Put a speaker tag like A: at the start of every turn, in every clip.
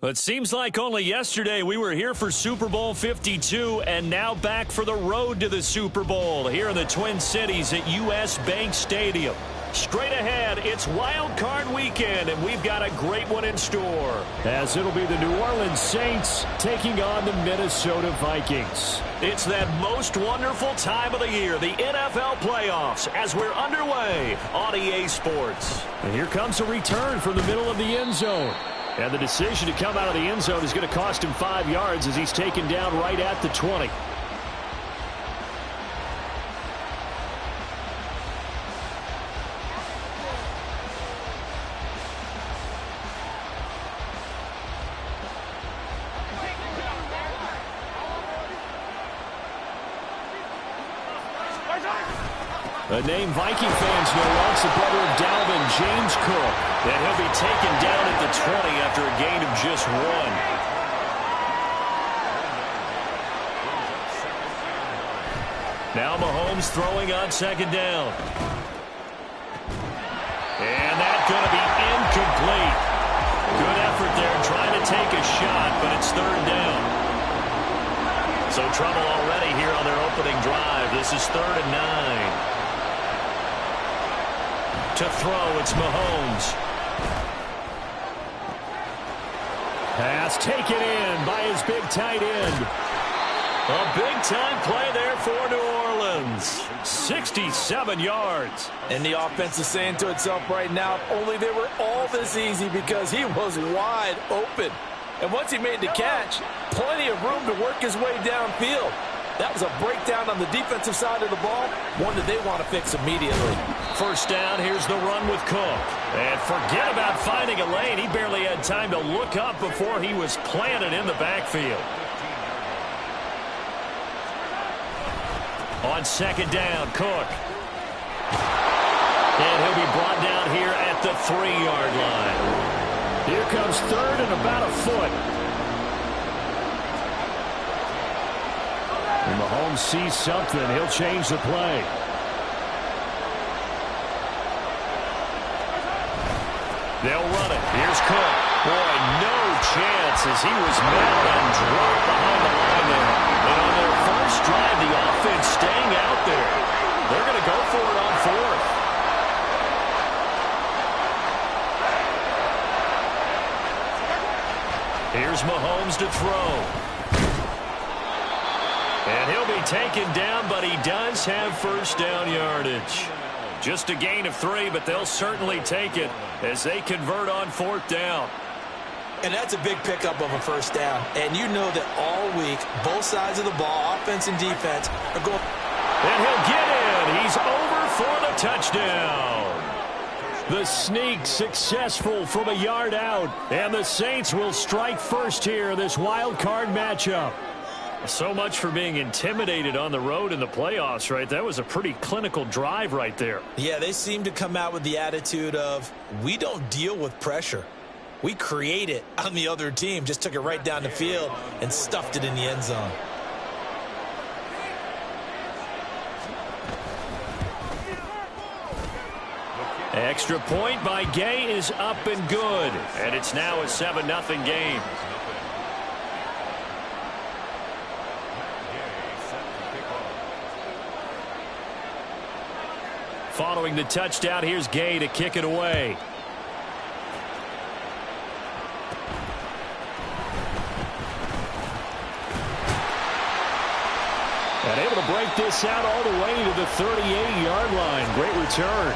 A: It seems like only yesterday we were here for Super Bowl 52 and now back for the road to the Super Bowl here in the Twin Cities at U.S. Bank Stadium. Straight ahead, it's Wild Card Weekend, and we've got a great one in store.
B: As it'll be the New Orleans Saints taking on the Minnesota Vikings.
A: It's that most wonderful time of the year, the NFL playoffs, as we're underway on EA Sports.
B: And here comes a return from the middle of the end zone. And the decision to come out of the end zone is going to cost him 5 yards as he's taken down right at the 20. A name Viking fans know wants the brother of Dalvin, James Cook.
A: And he'll be taken down at the 20 after a gain of just 1. Now Mahomes throwing on second down. And that's going to be incomplete. Good effort there trying to take a shot, but it's third down. So trouble already here on their opening drive. This is 3rd and 9. To throw, it's Mahomes.
B: Pass taken in by his big tight end.
A: A big-time play there for New Orleans. 67 yards.
C: And the offense is saying to itself right now, if only they were all this easy, because he was wide open. And once he made the catch, plenty of room to work his way downfield. That was a breakdown on the defensive side of the ball, one that they want to fix immediately.
A: First down, here's the run with Cook. And forget about finding a lane. He barely had time to look up before he was planted in the backfield. On second down, Cook. And he'll be brought down here at the 3-yard line.
B: Here comes 3rd and about a foot. When Mahomes sees something, he'll change the play.
A: They'll run it. Here's Cook. Boy, no chance as he was met and dropped behind the line there. And on their first drive, the offense staying out there. They're going to go for it on 4th. Here's Mahomes to throw. And he'll be taken down, but he does have first down yardage. Just a gain of 3, but they'll certainly take it as they convert on 4th down.
C: And that's a big pickup of a first down. And you know that all week, both sides of the ball, offense and defense, are going.
A: And he'll get in. He's over for the touchdown.
B: The sneak successful from a yard out. And the Saints will strike first here in this wild card matchup.
A: So much for being intimidated on the road in the playoffs, right? That was a pretty clinical drive right there.
C: Yeah, they seem to come out with the attitude of, we don't deal with pressure. We create it on the other team. Just took it right down the field and stuffed it in the end zone.
A: Extra point by Gay is up and good. And it's now a 7-0 game. Following the touchdown, here's Gay to kick it away.
B: And able to break this out all the way to the 38-yard line. Great return.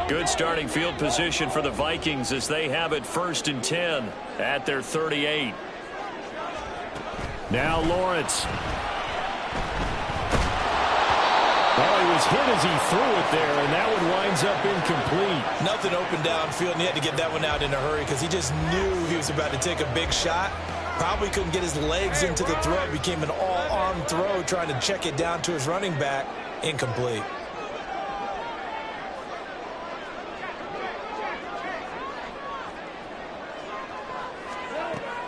A: Good starting field position for the Vikings as they have it 1st and 10 at their 38.
B: Now Lawrence. Well, he was hit as he threw it there, and that one winds up incomplete.
C: Nothing open downfield, and he had to get that one out in a hurry because he just knew he was about to take a big shot. Probably couldn't get his legs into the throw. It became an all-arm throw trying to check it down to his running back. Incomplete.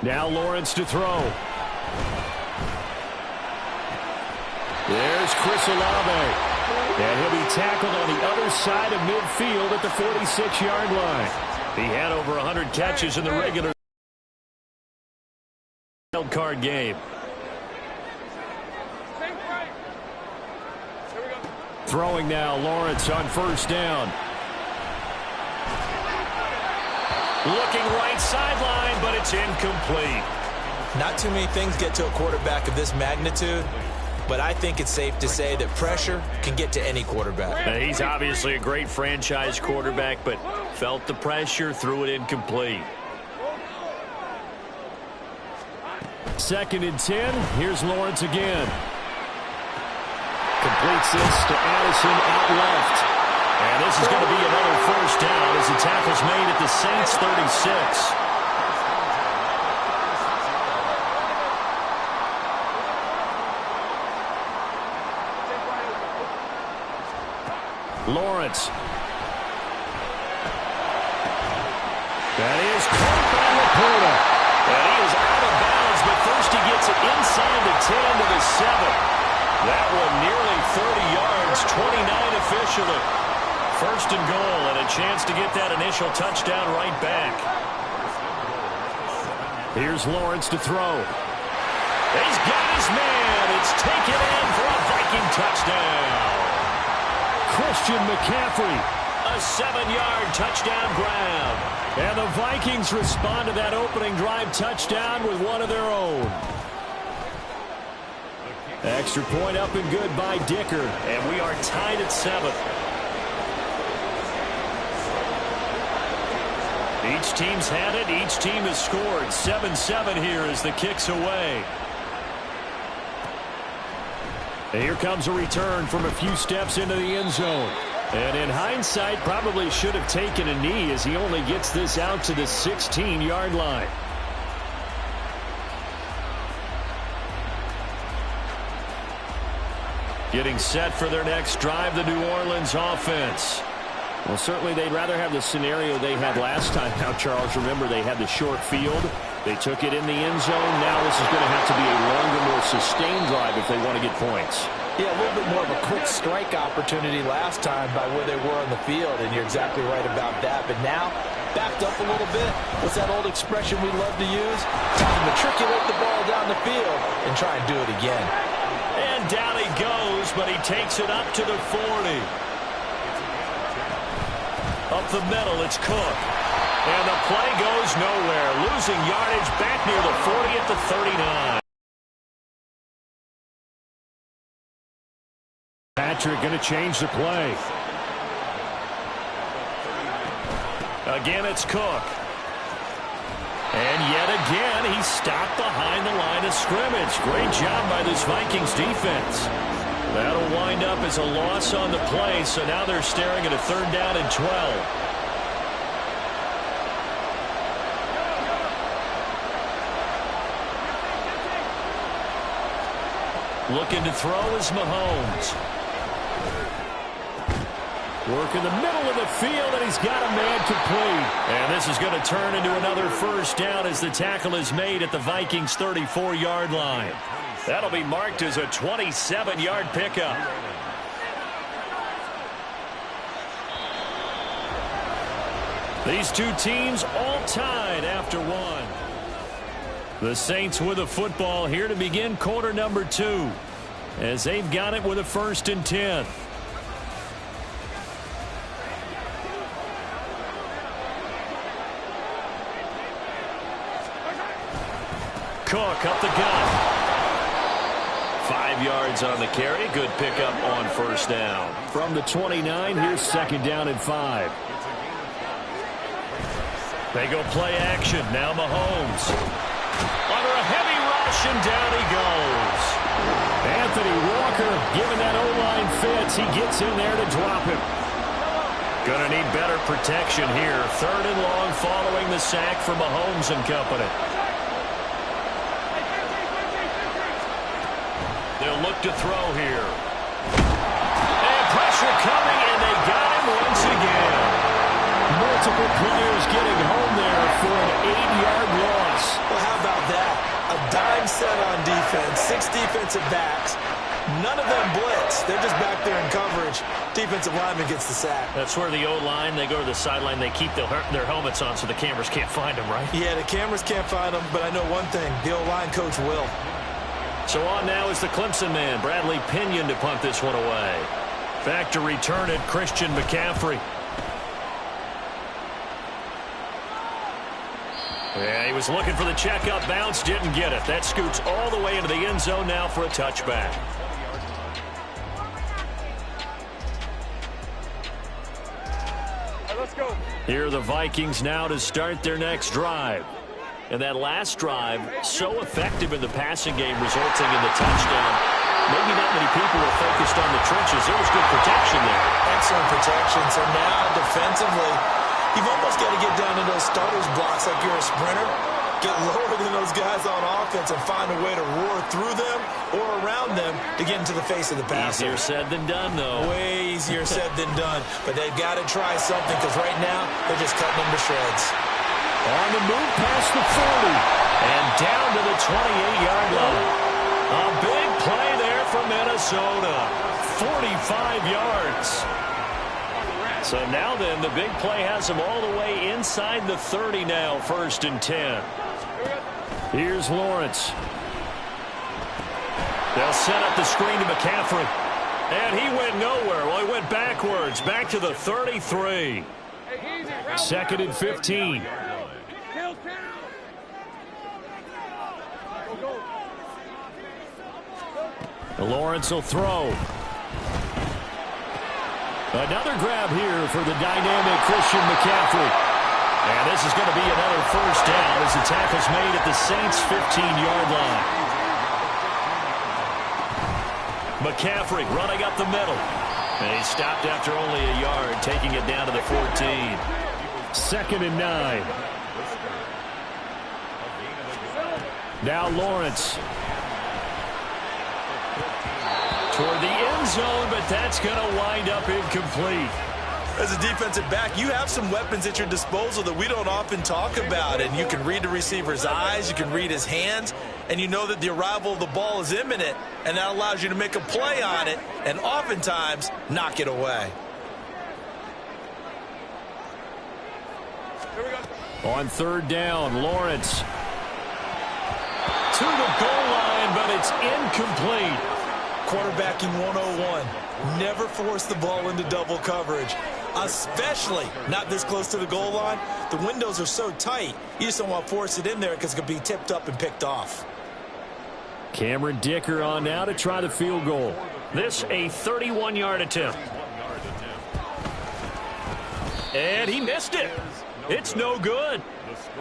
B: Now Lawrence to throw. There's Chris Olave. And he'll be tackled on the other side of midfield at the 46-yard line.
A: He had over 100 catches in the regular wild card game.
B: Throwing now, Lawrence on first down.
A: Looking right sideline, but it's incomplete.
C: Not too many things get to a quarterback of this magnitude, but I think it's safe to say that pressure can get to any quarterback.
A: Now, he's obviously a great franchise quarterback, but felt the pressure, threw it incomplete.
B: 2nd and 10. Here's Lawrence again. Completes this to Addison out left.
A: And this is going to be another first down as the tackle's made at the Saints 36.
B: Lawrence. That is caught by Laporta.
A: And he is out of bounds, but first he gets it inside the 10 to the 7. That one nearly 30 yards, 29 officially. First and goal, and a chance to get that initial touchdown right back.
B: Here's Lawrence to throw.
A: He's got his man. It's taken in for a Viking touchdown.
B: Christian McCaffrey.
A: A 7-yard touchdown grab.
B: And the Vikings respond to that opening drive touchdown with one of their own. Extra point up and good by Dicker.
A: And we are tied at 7. Each team's had it. Each team has scored. 7-7 here as the kick's away.
B: And here comes a return from a few steps into the end zone. And in hindsight, probably should have taken a knee as he only gets this out to the 16-yard line.
A: Getting set for their next drive, the New Orleans offense.
B: Well, certainly they'd rather have the scenario they had last time. Now, Charles, remember they had the short field. They took it in the end zone. Now this is going to have to be a longer, more sustained drive if they want to get points.
C: Yeah, a little bit more of a quick strike opportunity last time by where they were on the field, and you're exactly right about that. But now, backed up a little bit. What's that old expression we love to use? Time to matriculate the ball down the field and try and do it again.
A: And down he goes, but he takes it up to the 40. Up the middle, it's Cook. And the play goes nowhere. Losing yardage back near the 40 at the 39.
B: Patrick going to change the play.
A: Again, it's Cook. And yet again, he's stopped behind the line of scrimmage. Great job by this Vikings defense. That'll wind up as a loss on the play, so now they're staring at a 3rd down and 12. Looking to throw is Mahomes.
B: Work in the middle of the field, and he's got a man complete.
A: And this is going to turn into another first down as the tackle is made at the Vikings' 34-yard line. That'll be marked as a 27-yard pickup. These two teams all tied after one. The Saints with the football here to begin quarter number 2, as they've got it with a 1st and 10. Cook up the gut. 5 yards on the carry. Good pickup on first down.
B: From the 29, here's 2nd down and 5.
A: They go play action. Now Mahomes. Under a heavy rush, and down he goes.
B: Anthony Walker giving that O-line fits. He gets in there to drop him.
A: Gonna need better protection here. 3rd and long following the sack for Mahomes and company. They'll look to throw here. And pressure coming, and they got him once again.
B: Multiple players getting home there for an 8-yard loss.
C: Well, how about that? A dime set on defense, 6 defensive backs, None of them blitz. They're just back there in coverage. Defensive lineman gets the sack.
A: That's where the O-line, they go to the sideline, they keep their helmets on so the cameras can't find them, right?
C: Yeah, the cameras can't find them, but I know one thing. The O-line coach will.
A: So on now is the Clemson man, Bradley Pinion, to punt this one away. Back to return it, Christian McCaffrey. Yeah, he was looking for the checkup bounce, didn't get it. That scoots all the way into the end zone now for a touchback.
D: Let's go.
A: Here are the Vikings now to start their next drive. And that last drive, so effective in the passing game, resulting in the touchdown. Maybe not many people were focused on the trenches. There was good protection there.
C: Excellent protection. So now, defensively, you've almost got to get down to those starters blocks like you're a sprinter. Get lower than those guys on offense and find a way to roar through them or around them to get into the face of the passer.
A: Easier said than done, though.
C: Way easier said than done. But they've got to try something because right now they're just cutting them to shreds.
A: On the move past the 40 and down to the 28-yard line. A big play there for Minnesota. 45 yards. So now then, the big play has them all the way inside the 30 now, 1st and 10. Here's Lawrence. They'll set up the screen to McCaffrey. And he went nowhere. Well, he went backwards, back to the 33. 2nd and 15. Lawrence will throw. Another grab here for the dynamic Christian McCaffrey. And this is going to be another 1st down as the tackle's made at the Saints' 15-yard line. McCaffrey running up the middle. And he stopped after only a yard, taking it down to the 14. 2nd and 9. Now Lawrence. Toward the end zone, but that's going to wind up incomplete.
C: As a defensive back, you have some weapons at your disposal that we don't often talk about. And you can read the receiver's eyes, you can read his hands, and you know that the arrival of the ball is imminent, and that allows you to make a play on it and oftentimes knock it away.
A: On 3rd down, Lawrence. To the goal line, but it's incomplete.
C: Quarterbacking 101. Never force the ball into double coverage, especially not this close to the goal line. The windows are so tight, you just don't want to force it in there because it could be tipped up and picked off.
A: Cameron Dicker on now to try the field goal. This a 31-yard attempt. And he missed it. It's no good.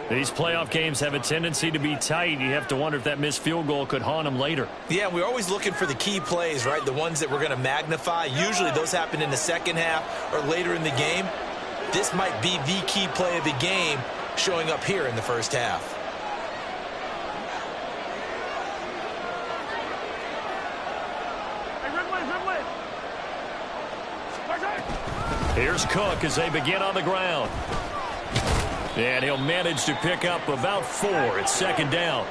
A: These playoff games have a tendency to be tight. You have to wonder if that missed field goal could haunt them later.
C: Yeah, we're always looking for the key plays, right? The ones that we're going to magnify. Usually those happen in the second half or later in the game. This might be the key play of the game showing up here in the first half.
A: Here's Cook as they begin on the ground. And he'll manage to pick up about 4. It's 2nd down.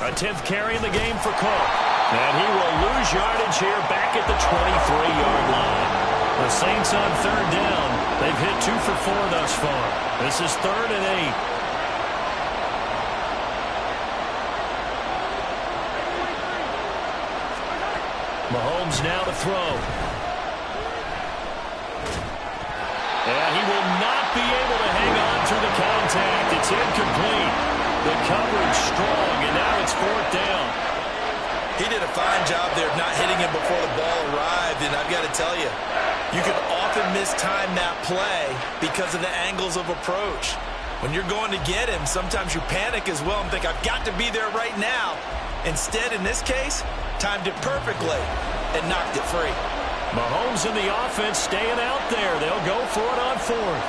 A: A 10th carry in the game for Cook. And he will lose yardage here back at the 23-yard line. The Saints on 3rd down. They've hit 2 for 4 thus far. This is 3rd and 8. Mahomes now to throw. And he will not be able to hang on through the contact. It's incomplete. The coverage strong, and now it's 4th down.
C: He did a fine job there of not hitting him before the ball arrived, and I've got to tell you, you can often mistime that play because of the angles of approach. When you're going to get him, sometimes you panic as well and think, I've got to be there right now. Instead, in this case, timed it perfectly and knocked it free.
A: Mahomes and the offense staying out there. They'll go for it on 4th.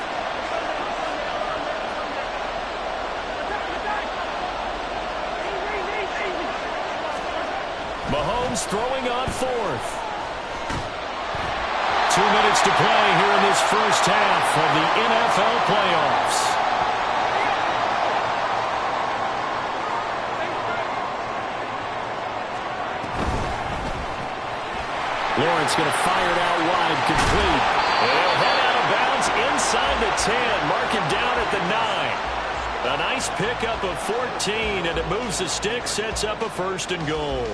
A: Mahomes throwing on 4th. 2 minutes to play here in this first half of the NFL playoffs.
B: Lawrence going to fire it out wide, complete.
A: He'll head out of bounds inside the 10, mark him down at the 9. A nice pickup of 14, and it moves the stick, sets up a 1st and goal.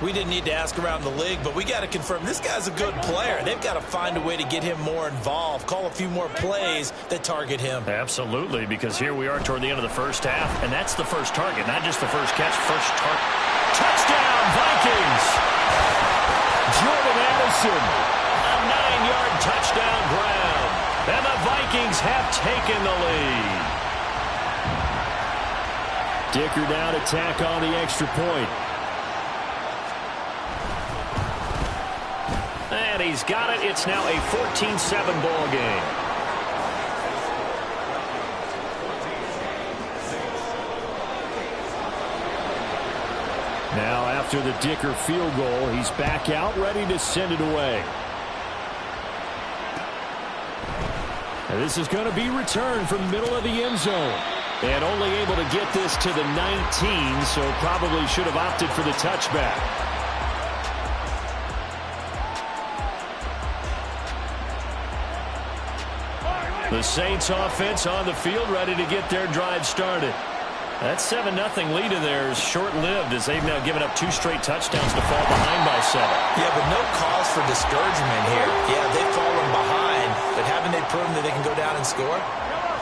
C: We didn't need to ask around the league, but we got to confirm this guy's a good player. They've got to find a way to get him more involved, call a few more plays that target him.
A: Absolutely, because here we are toward the end of the first half, and that's the first target, not just the first catch, first target. Touchdown, Vikings! Jordan Addison, a 9-yard touchdown grab, and the Vikings have taken the lead.
B: Dicker now to tack on the extra point.
A: And he's got it. It's now a 14-7 ball game.
B: Now after the Dicker field goal, he's back out ready to send it away. And this is going to be returned from the middle of the end zone. And only able to get this to the 19, so probably should have opted for the touchback.
A: The Saints offense on the field ready to get their drive started. That 7-0 lead of theirs short-lived as they've now given up 2 straight touchdowns to fall behind by 7.
C: Yeah, but no cause for discouragement here. Yeah, they've fallen behind, but haven't they proven that they can go down and score?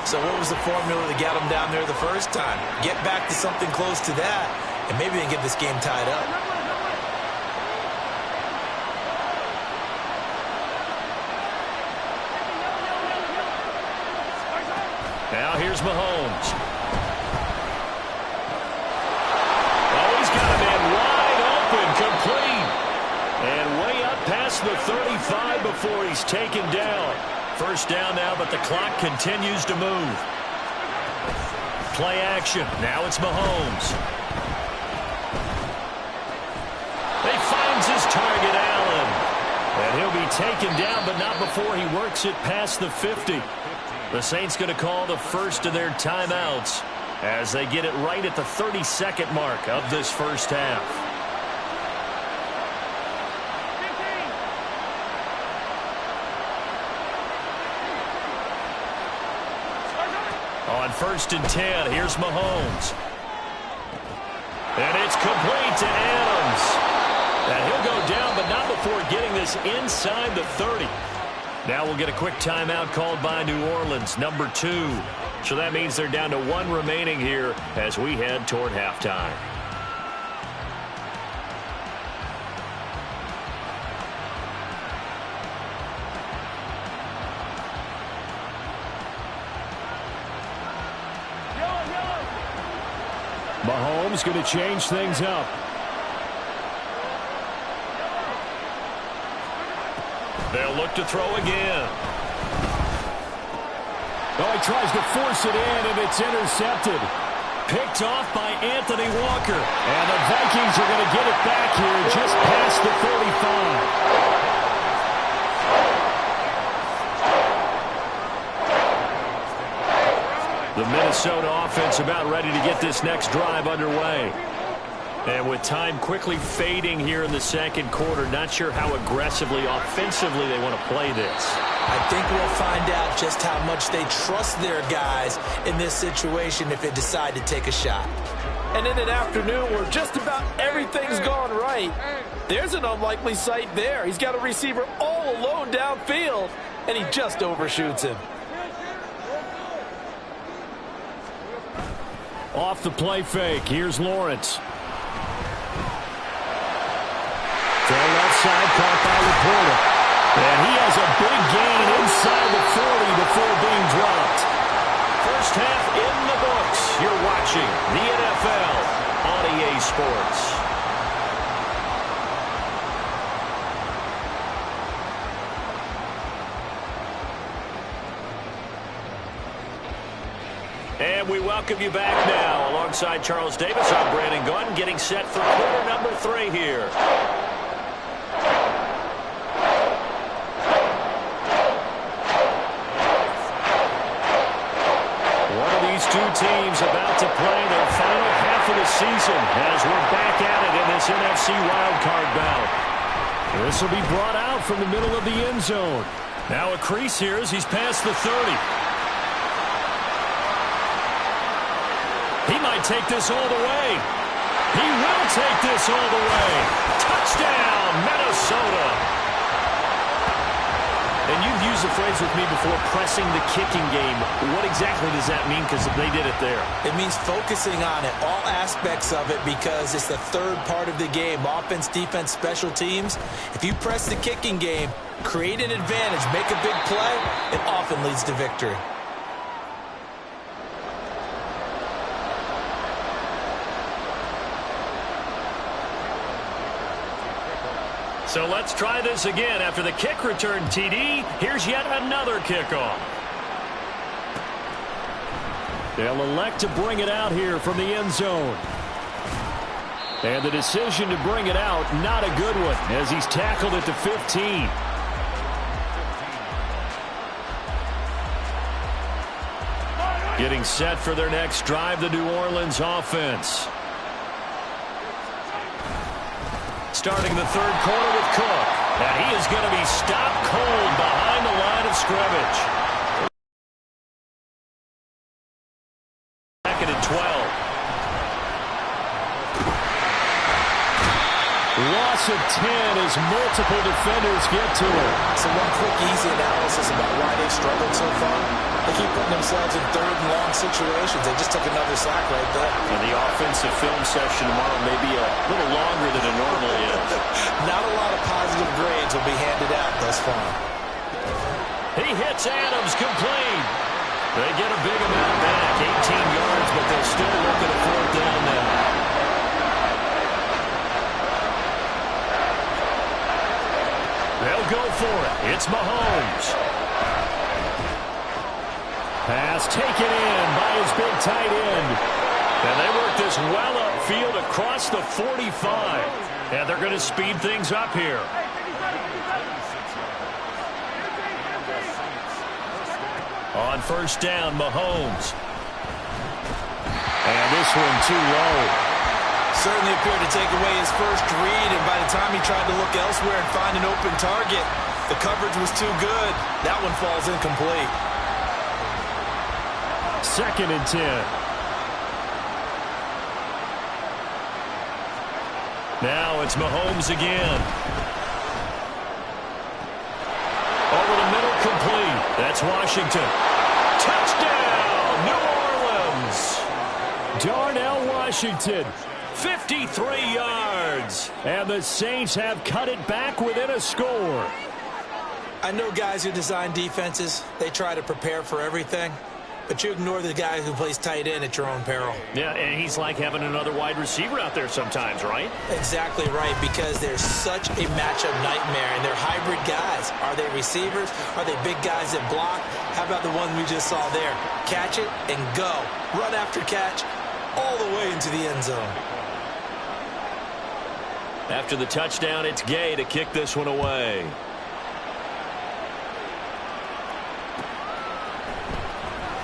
C: So what was the formula that got them down there the first time? Get back to something close to that, and maybe they can get this game tied up.
A: Now here's Mahomes. Oh, he's got a man wide open, complete. And way up past the 35 before he's taken down. First down now, but the clock continues to move. Play action. Now it's Mahomes. He finds his target, Allen. And he'll be taken down, but not before he works it past the 50. The Saints going to call the first of their timeouts as they get it right at the 32nd mark of this first half. On 1st and 10, here's Mahomes. And it's complete to Adams. And he'll go down, but not before getting this inside the 30. Now we'll get a quick timeout called by New Orleans, number 2. So that means they're down to 1 remaining here as we head toward halftime.
B: Mahomes going to change things up.
A: They'll look to throw again.
B: Oh, he tries to force it in, and it's intercepted.
A: Picked off by Anthony Walker.
B: And the Vikings are going to get it back here just past the 35.
A: The Minnesota offense about ready to get this next drive underway. And with time quickly fading here in the second quarter, not sure how aggressively, offensively they want to play this.
C: I think we'll find out just how much they trust their guys in this situation if they decide to take a shot. And in an afternoon where just about everything's gone right, there's an unlikely sight there. He's got a receiver all alone downfield, and he just overshoots him.
B: Off the play fake, here's Lawrence. Throw left side, caught by Laporta. And he has a big gain inside the 40 before being dropped.
A: First half in the books. You're watching the NFL on EA Sports. And we welcome you back now. Alongside Charles Davis, I'm Brandon Gunn, getting set for quarter number 3 here. One of these two teams about to play their final half of the season as we're back at it in this NFC wildcard bout. This will be brought out from the middle of the end zone. Now a crease here as he's past the 30. He might take this all the way. He will take this all the way. Touchdown, Minnesota. And you've used the phrase with me before, pressing the kicking game. What exactly does that mean? Because they did it there.
C: It means focusing on it, all aspects of it, because it's the third part of the game. Offense, defense, special teams. If you press the kicking game, create an advantage, make a big play, it often leads to victory.
A: So let's try this again. After the kick return TD, here's yet another kickoff. They'll elect to bring it out here from the end zone. And the decision to bring it out, not a good one, as he's tackled at the 15. Getting set for their next drive, the New Orleans offense. Starting the third quarter with Cook. And he is going to be stopped cold behind the line of scrimmage. Second and 12. Loss of 10 as multiple defenders get to it.
C: So one quick, easy analysis about why they struggled so far. They keep putting themselves in third and long situations. They just took another sack right there.
B: And the offensive film session tomorrow may be a little longer than it normally is.
C: Not a lot of positive grades will be handed out thus far.
A: He hits Adams complete. They get a big amount back, 18 yards, but they'll still look at a fourth down now. They'll go for it. It's Mahomes. Pass taken in by his big tight end. And they work this well upfield across the 45. And they're going to speed things up here. On first down, Mahomes. And this one too low.
C: Certainly appeared to take away his first read, and by the time he tried to look elsewhere and find an open target, the coverage was too good. That one falls incomplete.
A: Second and 10. Now it's Mahomes again. Over the middle, complete. That's Washington. Touchdown, New Orleans. Darnell Washington, 53 yards. And the Saints have cut it back within a score.
C: I know guys who design defenses, they try to prepare for everything. But you ignore the guy who plays tight end at your own peril.
A: Yeah, and he's like having another wide receiver out there sometimes, right?
C: Exactly right, because they're such a matchup nightmare, and they're hybrid guys. Are they receivers? Are they big guys that block? How about the one we just saw there? Catch it and go. Run after catch all the way into the end zone.
A: After the touchdown, it's Gay to kick this one away.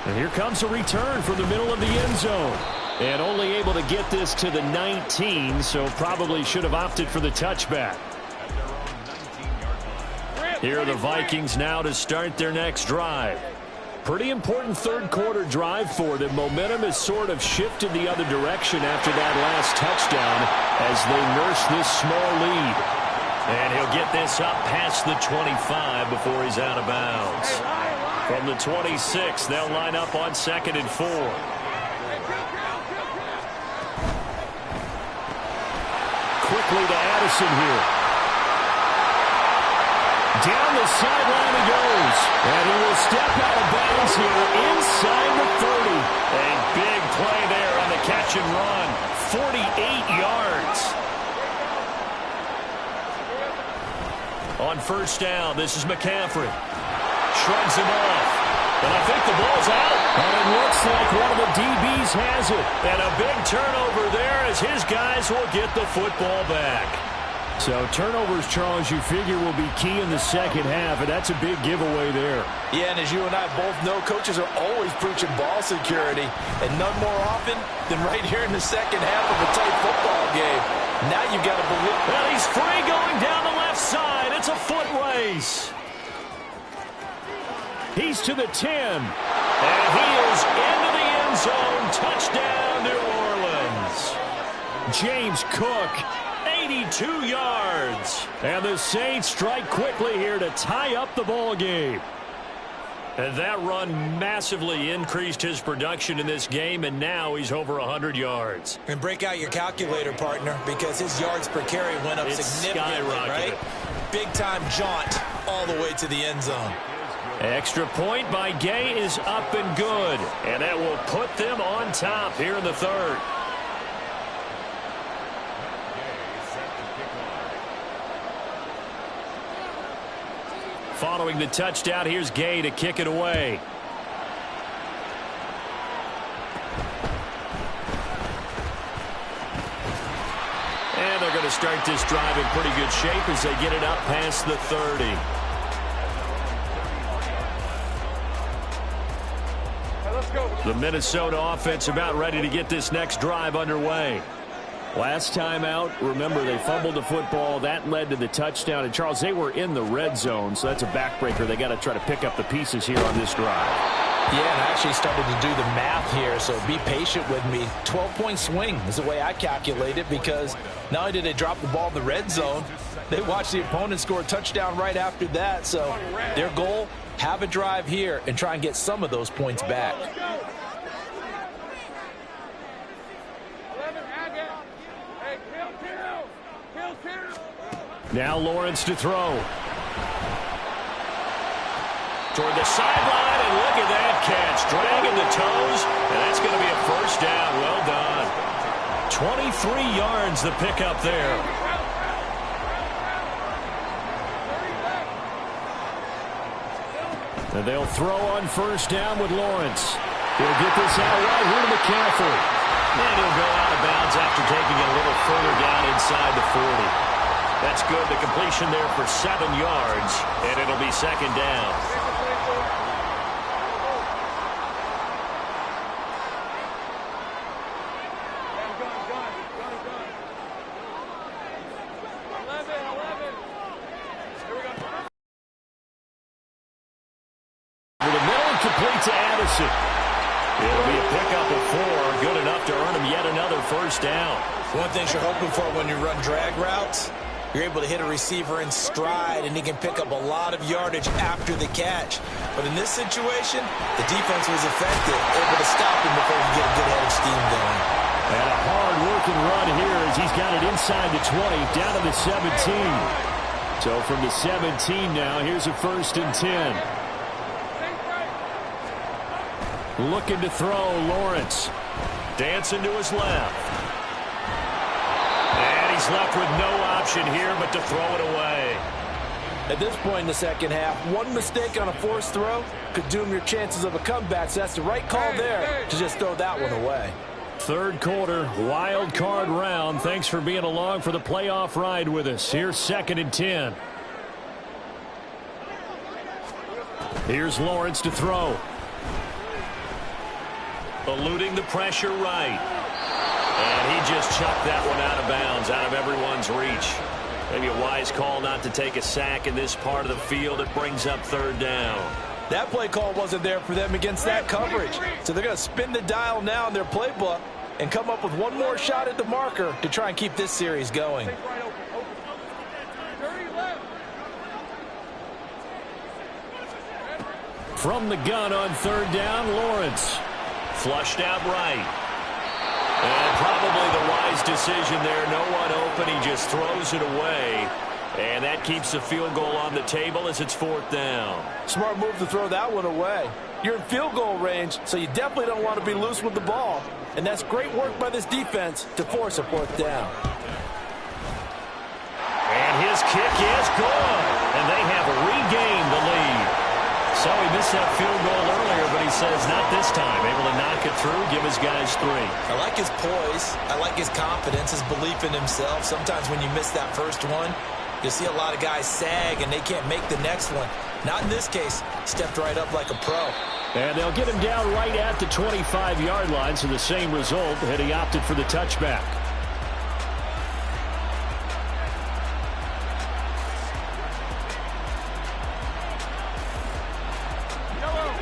A: And here comes a return from the middle of the end zone. And only able to get this to the 19, so probably should have opted for the touchback. Here are the Vikings now to start their next drive. Pretty important third quarter drive for them. Momentum has sort of shifted the other direction after that last touchdown as they nurse this small lead. And he'll get this up past the 25 before he's out of bounds. From the 26, they'll line up on 2nd and 4. Quickly to Addison here. Down the sideline he goes. And he will step out of bounds here inside the 30. A big play there on the catch and run. 48 yards. On first down, this is McCaffrey. Shrugs him off. And I think the ball's out. And it looks like one of the DBs has it. And a big turnover there as his guys will get the football back. So turnovers, Charles, you figure will be key in the second half, and that's a big giveaway there.
C: Yeah, and as you and I both know, coaches are always preaching ball security, and none more often than right here in the second half of a tight football game. Now you've got to believe.
A: Well, he's free going down the left side. distance. He's to the 10. And he is into the end zone. Touchdown, New Orleans. James Cook, 82 yards. And the Saints strike quickly here to tie up the ball game. And that run massively increased his production in this game, and now he's over 100 yards.
C: And break out your calculator, partner, because his yards per carry went up significantly, right? Big-time jaunt all the way to the end zone.
A: Extra point by Gay is up and good, and that will put them on top here in the third. Following the touchdown, here's Gay to kick it away. And they're going to start this drive in pretty good shape as they get it up past the 30. The Minnesota offense about ready to get this next drive underway. Last time out, remember, they fumbled the football. That led to the touchdown. And, Charles, they were in the red zone, so that's a backbreaker. They got to try to pick up the pieces here on this drive.
C: Yeah, and I actually started to do the math here, so be patient with me. 12-point swing is the way I calculate it, because not only did they drop the ball in the red zone, they watched the opponent score a touchdown right after that. So their goal, have a drive here and try and get some of those points back.
A: Now Lawrence to throw. Toward the sideline, and look at that catch. Dragging the toes, and that's going to be a first down. Well done. 23 yards the pickup there. And they'll throw on first down with Lawrence. He'll get this out right here to McCaffrey. And he'll go out of bounds after taking it a little further down inside the 40. That's good. The completion there for 7 yards, and it'll be second down. For the middle, complete to Addison. It'll be a pickup of 4, good enough to earn him yet another first down.
C: One thing you're hoping for when you run drag routes, you're able to hit a receiver in stride, and he can pick up a lot of yardage after the catch. But in this situation, the defense was effective, able to stop him before he get a good head of steam going.
A: And a hard-working run here as he's got it inside the 20, down to the 17. So from the 17 now, here's a 1st and 10. Looking to throw, Lawrence. Dancing to his left. And he's left with no option here but to throw it away.
C: At this point in the second half, one mistake on a forced throw could doom your chances of a comeback. So that's the right call there to just throw that one away.
A: Third quarter, wild card round. Thanks for being along for the playoff ride with us. Here's 2nd and 10. Here's Lawrence to throw. Eluding the pressure right. And he just chucked that one out of bounds, out of everyone's reach. Maybe a wise call not to take a sack in this part of the field. It brings up 3rd down.
C: That play call wasn't there for them against that coverage. So they're going to spin the dial now in their playbook and come up with one more shot at the marker to try and keep this series going.
A: From the gun on 3rd down, Lawrence. Flushed out right. And probably the wise decision there. No one open. He just throws it away. And that keeps the field goal on the table as it's 4th down.
C: Smart move to throw that one away. You're in field goal range, so you definitely don't want to be loose with the ball. And that's great work by this defense to force a 4th down.
A: And his kick is good. And they have regained the lead. So he missed that field goal earlier, but he says not this time. Able to knock it through, give his guys 3.
C: I like his poise. I like his confidence, his belief in himself. Sometimes when you miss that first one, you see a lot of guys sag and they can't make the next one. Not in this case. Stepped right up like a pro.
A: And they'll get him down right at the 25-yard line, so the same result, and he opted for the touchback.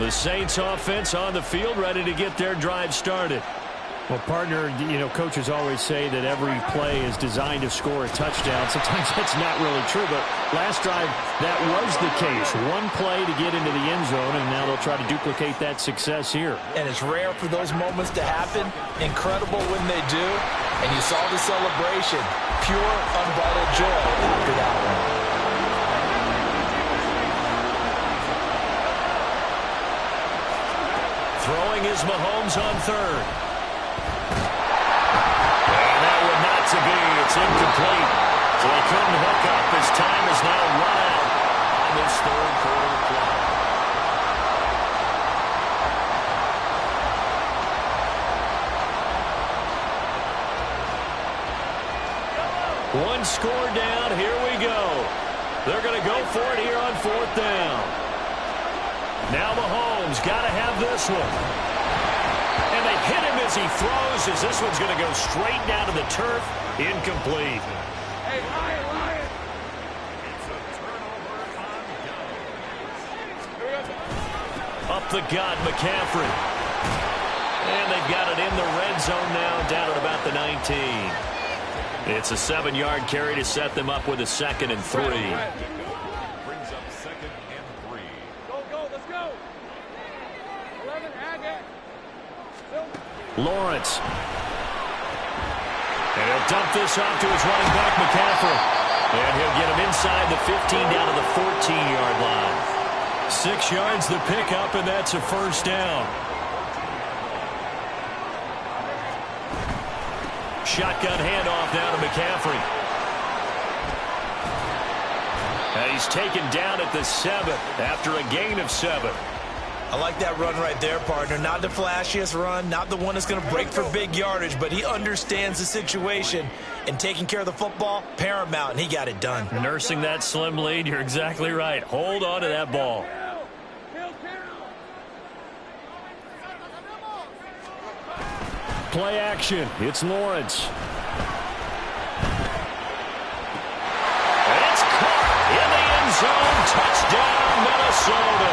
A: The Saints offense on the field, ready to get their drive started.
B: Well, partner, coaches always say that every play is designed to score a touchdown. Sometimes that's not really true, but last drive, that was the case. One play to get into the end zone, and now they'll try to duplicate that success here.
C: And it's rare for those moments to happen. Incredible when they do. And you saw the celebration. Pure, unbridled joy after that one.
A: Throwing is Mahomes on third. And that one not to be. It's incomplete. So he couldn't hook up. His time is now run out on this third quarter play. One score down. Here we go. They're going to go for it here on fourth down. Now Mahomes got to have this one. And they hit him as he throws, as this one's going to go straight down to the turf. Incomplete.
D: Hey, Lion.
A: Up the gut, McCaffrey. And they've got it in the red zone now, down at about the 19. It's a 7-yard carry to set them up with a 2nd and 3.
D: Brings up 2nd and 3. Go, let's go. 11, Agate.
A: Lawrence. And he'll dump this off to his running back, McCaffrey. And he'll get him inside the 15 down to the 14-yard line. 6 yards the pickup, and that's a first down. Shotgun handoff now to McCaffrey. And he's taken down at the 7 after a gain of 7.
C: I like that run right there, partner. Not the flashiest run, not the one that's going to break for big yardage, but he understands the situation, and taking care of the football, paramount, and he got it done.
A: Nursing that slim lead, you're exactly right. Hold on to that ball. Play action. It's Lawrence. And it's caught in the end zone. Touchdown, Minnesota.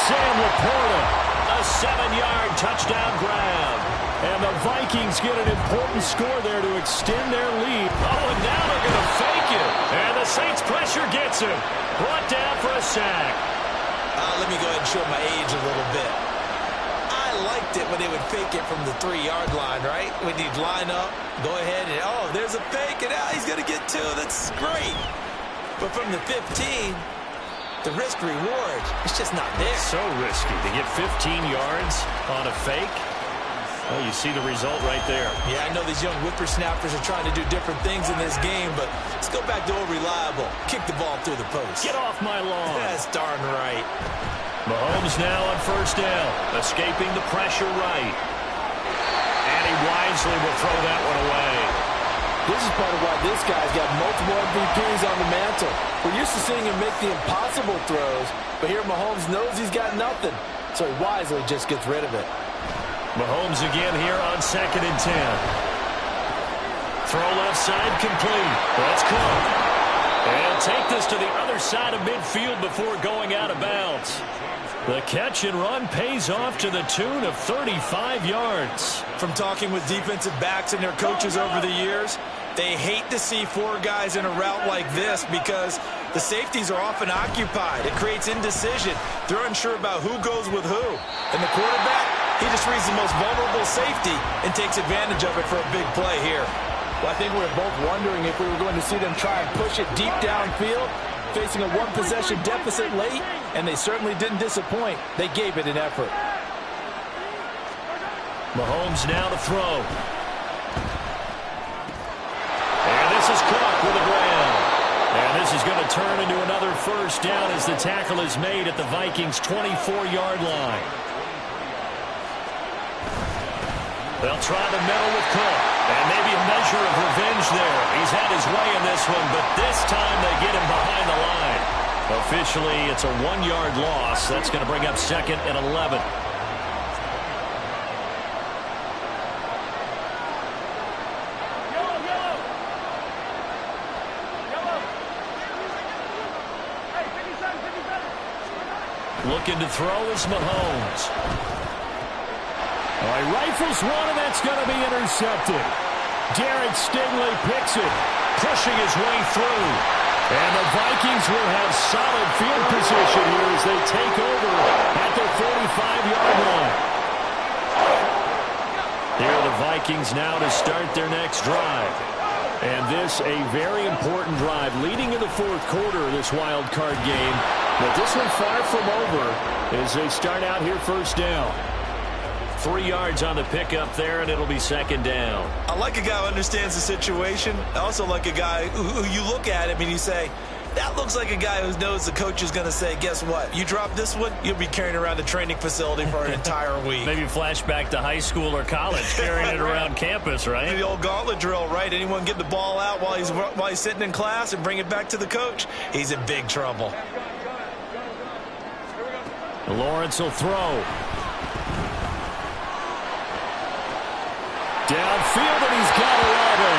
A: Sam Laporta, a 7-yard touchdown grab. And the Vikings get an important score there to extend their lead. Oh, and now they're going to fake it. And the Saints pressure gets him. Brought down for a sack.
C: Let me go ahead and show my age a little bit. I liked it when they would fake it from the 3-yard line, right? When you'd line up, go ahead and, oh, there's a fake, and now he's going to get 2. That's great. But from the 15, the risk reward, it's just not there.
A: So risky to get 15 yards on a fake. Well, you see the result right there.
C: Yeah, I know these young whippersnappers are trying to do different things in this game, but let's go back to old reliable. Kick the ball through the post.
A: Get off my lawn.
C: That's darn right.
A: Mahomes now on first down, escaping the pressure right. And he wisely will throw that one away.
C: This is part of why this guy's got multiple MVPs on the mantle. We're used to seeing him make the impossible throws, but here Mahomes knows he's got nothing, so he wisely just gets rid of it.
A: Mahomes again here on 2nd and 10. Throw left side complete. That's Cook. And take this to the other side of midfield before going out of bounds. The catch and run pays off to the tune of 35 yards.
C: From talking with defensive backs and their coaches over the years, they hate to see 4 guys in a route like this because the safeties are often occupied. It creates indecision. They're unsure about who goes with who. And the quarterback, he just reads the most vulnerable safety and takes advantage of it for a big play here. Well, I think we were both wondering if we were going to see them try and push it deep downfield, facing a 1-possession deficit late, and they certainly didn't disappoint. They gave it an effort.
A: Mahomes now to throw. And this is Cook with a grab. And this is going to turn into another first down as the tackle is made at the Vikings' 24-yard line. They'll try the middle with Cook. And maybe a measure of revenge there. He's had his way in this one, but this time they get him behind the line. Officially, it's a 1-yard loss. That's going to bring up 2nd and 11. Looking to throw is Mahomes.
B: All right, rifles one, and that's going to be intercepted. Garrett Stingley picks it,
A: Pushing his way through.
B: and the Vikings will have solid field position here as they take over at the 45-yard line.
A: Here are the Vikings now to start their next drive.
B: And this a very important drive leading in the fourth quarter of this wild card game. But this one far from over as they start out here first down.
A: 3 yards on the pickup there, and it'll be second down.
C: I like a guy who understands the situation. I also like a guy who you look at him and you say, that looks like a guy who knows the coach is going to say, guess what? You drop this one, you'll be carrying around the training facility for an entire week.
A: Maybe flashback to high school or college, carrying it around campus, right?
C: The old gauntlet drill, right? Anyone get the ball out while he's sitting in class and bring it back to the coach? He's in big trouble.
A: Lawrence will throw.
B: Downfield, and he's got Olave.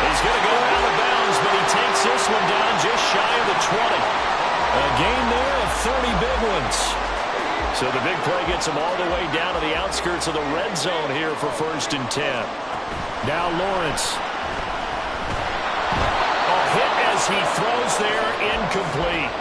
A: He's going to go out of bounds, but he takes this one down just shy of the 20. A gain there of 30 big ones. So the big play gets him all the way down to the outskirts of the red zone here for 1st and 10.
B: Now Lawrence.
A: A hit as he throws there, incomplete.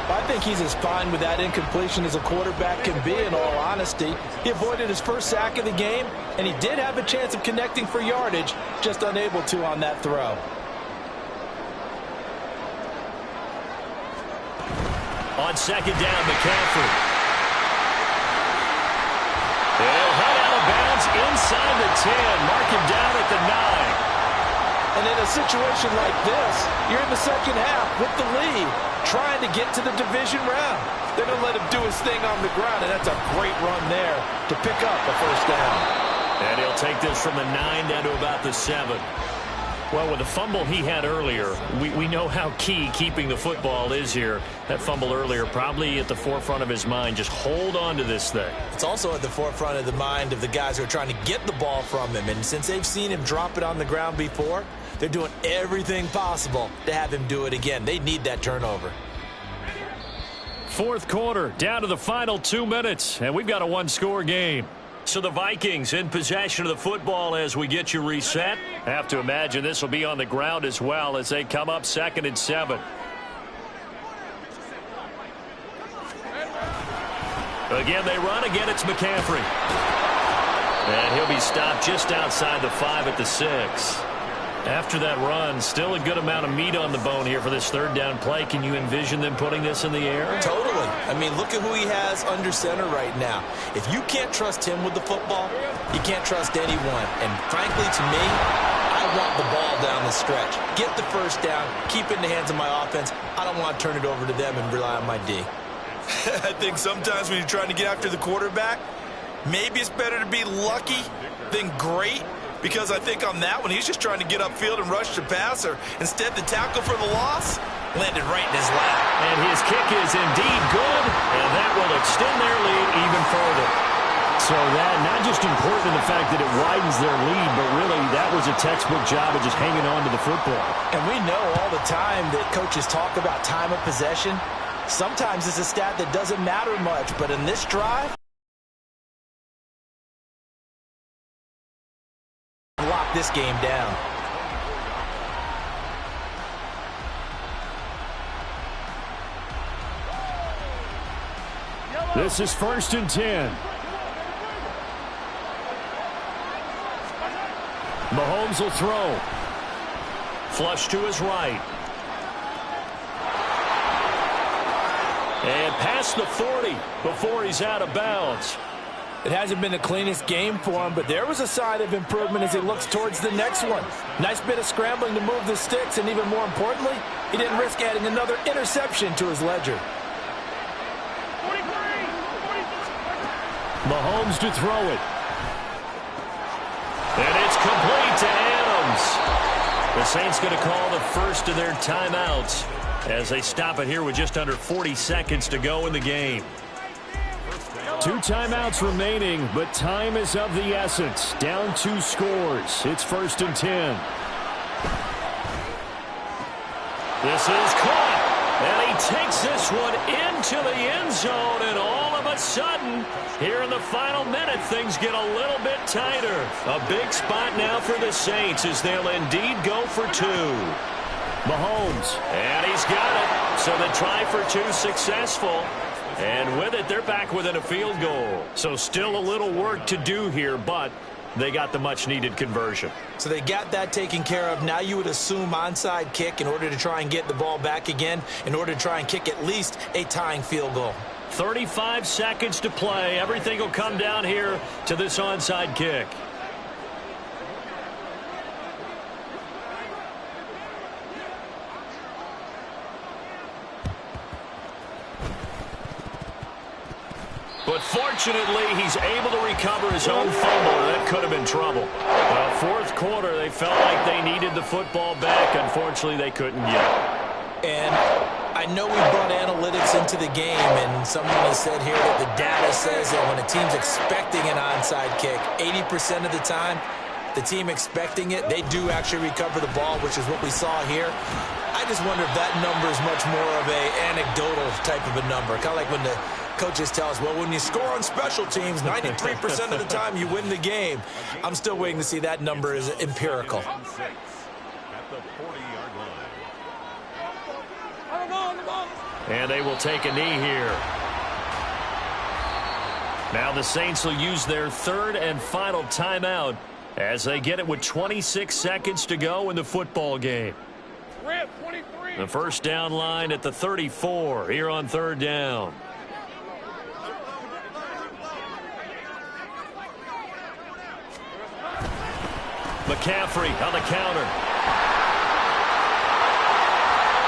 C: I think he's as fine with that incompletion as a quarterback can be, in all honesty. He avoided his first sack of the game, and he did have a chance of connecting for yardage, just unable to on that throw.
A: On second down, McCaffrey. They'll head out of bounds inside the 10. Mark him down at the 9.
C: And in a situation like this, you're in the second half with the lead, trying to get to the division round. They're going to let him do his thing on the ground, and that's a great run there to pick up a first down.
A: And he'll take this from the 9 down to about the 7. Well, with the fumble he had earlier, we know how key keeping the football is here. That fumble earlier probably at the forefront of his mind. Just hold on to this thing.
C: It's also at the forefront of the mind of the guys who are trying to get the ball from him. And since they've seen him drop it on the ground before, they're doing everything possible to have him do it again. They need that turnover.
A: Fourth quarter, down to the final 2 minutes, and we've got a one-score game. So the Vikings in possession of the football as we get you reset. I have to imagine this will be on the ground as well as they come up 2nd and 7. Again, they run. Again, it's McCaffrey. And he'll be stopped just outside the 5 at the 6. After that run, still a good amount of meat on the bone here for this third down play. Can you envision them putting this in the air?
C: Totally. I mean, look at who he has under center right now. If you can't trust him with the football, you can't trust anyone. And frankly, to me, I want the ball down the stretch. Get the first down, keep it in the hands of my offense. I don't want to turn it over to them and rely on my D. I think sometimes when you're trying to get after the quarterback, maybe it's better to be lucky than great. Because I think on that one, he's just trying to get upfield and rush the passer. Instead, the tackle for the loss landed right in his lap.
A: And his kick is indeed good, and that will extend their lead even further.
B: So that not just important in the fact that it widens their lead, but really that was a textbook job of just hanging on to the football.
C: And we know all the time that coaches talk about time of possession. Sometimes it's a stat that doesn't matter much, but in this drive, lock this game down.
B: This is 1st and 10.
A: Mahomes will throw. Flush to his right. And past the 40 before he's out of bounds.
C: It hasn't been the cleanest game for him, but there was a sign of improvement as he looks towards the next one. Nice bit of scrambling to move the sticks, and even more importantly, he didn't risk adding another interception to his ledger.
B: Mahomes to throw it.
A: And it's complete to Adams. The Saints going to call the first of their timeouts as they stop it here with just under 40 seconds to go in the game.
B: 2 timeouts remaining, but time is of the essence. Down 2 scores. It's 1st and 10.
A: This is caught. And he takes this one into the end zone, and all of a sudden, here in the final minute, things get a little bit tighter. A big spot now for the Saints as they'll indeed go for two. Mahomes, and he's got it. So the try for two successful. And with it, they're back within a field goal. So still a little work to do here, but they got the much-needed conversion.
C: So they got that taken care of. Now you would assume onside kick in order to try and get the ball back again, in order to try and kick at least a tying field goal.
A: 35 seconds to play. Everything will come down here to this onside kick. But fortunately, he's able to recover his own fumble, and that could have been trouble. Fourth quarter, they felt like they needed the football back. Unfortunately, they couldn't get it.
C: And I know we brought analytics into the game, and someone has said here that the data says that when a team's expecting an onside kick, 80% of the time, the team expecting it, they do actually recover the ball, which is what we saw here. I just wonder if that number is much more of an anecdotal type of a number. Kind of like when the coaches tell us, well, when you score on special teams, 93% of the time you win the game. I'm still waiting to see that number is empirical.
D: At the 40-yard line.
A: And they will take a knee here. Now the Saints will use their third and final timeout as they get it with 26 seconds to go in the football game. The first down line at the 34 here on third down. McCaffrey on the counter.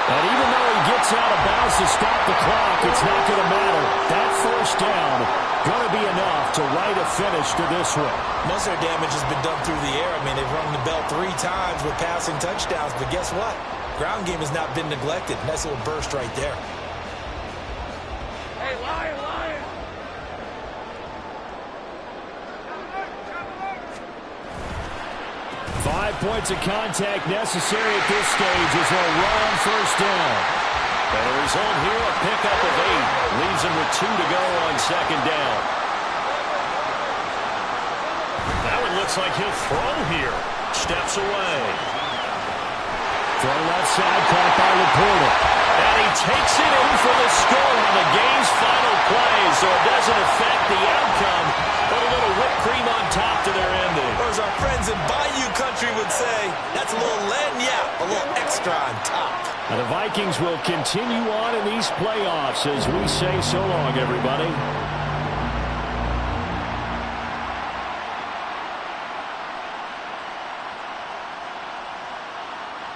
B: And even though he gets out of bounds to stop the clock, it's not going to matter. That first down going to be enough to write a finish to this one.
C: Most of their damage has been done through the air. I mean, they've rung the bell 3 times with passing touchdowns, but guess what? Ground game has not been neglected. Nice little burst right there.
D: Hey, Lion, Lion.
B: 5 points of contact necessary at this stage as they'll run on first down.
A: And the result here, a pickup of 8. Leaves them with 2 to go on second down. That one looks like he'll throw here. Steps away.
B: Throw left side, caught by Laporta.
A: And he takes it in for the score on the game's final play, so it doesn't affect the outcome, but a little whipped cream on top to their ending.
C: Or as our friends in Bayou Country would say, that's a little lagniappe, a little extra on top.
B: Now the Vikings will continue on in these playoffs as we say so long, everybody.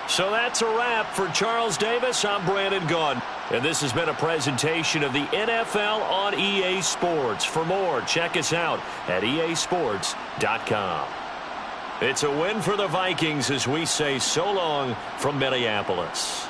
A: So that's a wrap for Charles Davis. I'm Brandon Gaudin, and this has been a presentation of the NFL on EA Sports. For more, check us out at easports.com. It's a win for the Vikings as we say so long from Minneapolis.